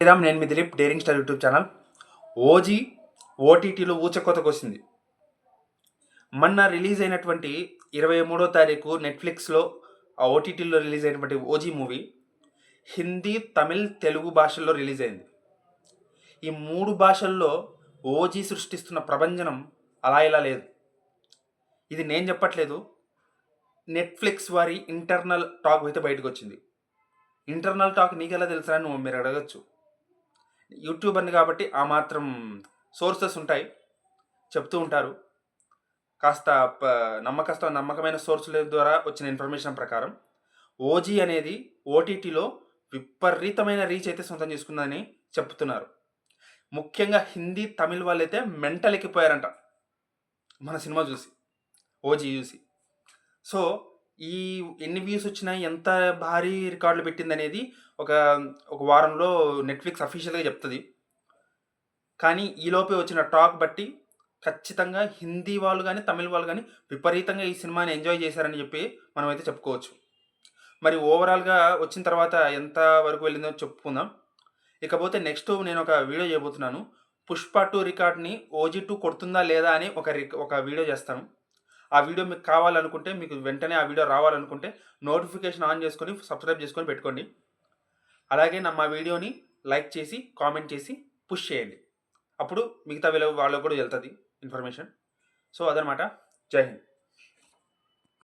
శ్రీరామ్, నేను మీ Dilip, daring star YouTube channel. OG ఓటీటీలో ఊచకోతకొచ్చింది. మొన్న రిలీజ్ అయినటువంటి 23వ తారీఖు నెట్ఫ్లిక్స్లో ఆ ఓటీటీలో రిలీజ్ అయినటువంటి ఓజీ మూవీ హిందీ, తమిళ్, తెలుగు భాషల్లో రిలీజ్ అయింది. ఈ 3 భాషల్లో ఓజీ సృష్టిస్తున్న ప్రభంజనం అలా ఇలా లేదు. ఇది నేను చెప్పట్లేదు, నెట్ఫ్లిక్స్ వారి ఇంటర్నల్ టాక్ అయితే బయటకు వచ్చింది. ఇంటర్నల్ టాక్ నీకెలా తెలుసా అని మీరు అడగచ్చు. యూట్యూబర్ని కాబట్టి ఆ మాత్రం సోర్సెస్ ఉంటాయి, చెప్తూ ఉంటారు. కాస్త నమ్మకమైన సోర్సుల ద్వారా వచ్చిన ఇన్ఫర్మేషన్ ప్రకారం ఓజీ అనేది ఓటీటీలో విపరీతమైన రీచ్ అయితే సొంతం చేసుకుందని చెప్తున్నారు. ముఖ్యంగా హిందీ, తమిళ్ వాళ్ళైతే మెంటల్ ఎక్కిపోయారంట మన సినిమా చూసి, ఓజీ చూసి. సో ఈ ఎన్ని వ్యూస్ వచ్చినాయి, ఎంత భారీ రికార్డులు పెట్టింది అనేది ఒక వారంలో నెట్ఫ్లిక్స్ అఫీషియల్గా చెప్తుంది. కానీ ఈలోపే వచ్చిన టాక్ బట్టి ఖచ్చితంగా హిందీ వాళ్ళు కానీ తమిళ్ వాళ్ళు కానీ విపరీతంగా ఈ సినిమాని ఎంజాయ్ చేశారని చెప్పి మనమైతే చెప్పుకోవచ్చు. మరి ఓవరాల్గా వచ్చిన తర్వాత ఎంత వరకు వెళ్ళిందో చెప్పుకుందాం. ఇకపోతే నెక్స్ట్ నేను ఒక వీడియో చేయబోతున్నాను. పుష్ప 2 రికార్డ్ని ఓజీ 2 కొడుతుందా లేదా అని ఒక వీడియో చేస్తాను. ఆ వీడియో మీకు కావాలనుకుంటే, మీకు వెంటనే ఆ వీడియో రావాలనుకుంటే నోటిఫికేషన్ ఆన్ చేసుకొని సబ్స్క్రైబ్ చేసుకొని పెట్టుకోండి. అలాగే మా వీడియోని లైక్ చేసి కామెంట్ చేసి పుష్ చేయండి. అప్పుడు మిగతా వాళ్ళకు కూడా వెళ్తుంది ఇన్ఫర్మేషన్. సో అదనమాట. జై హింద్.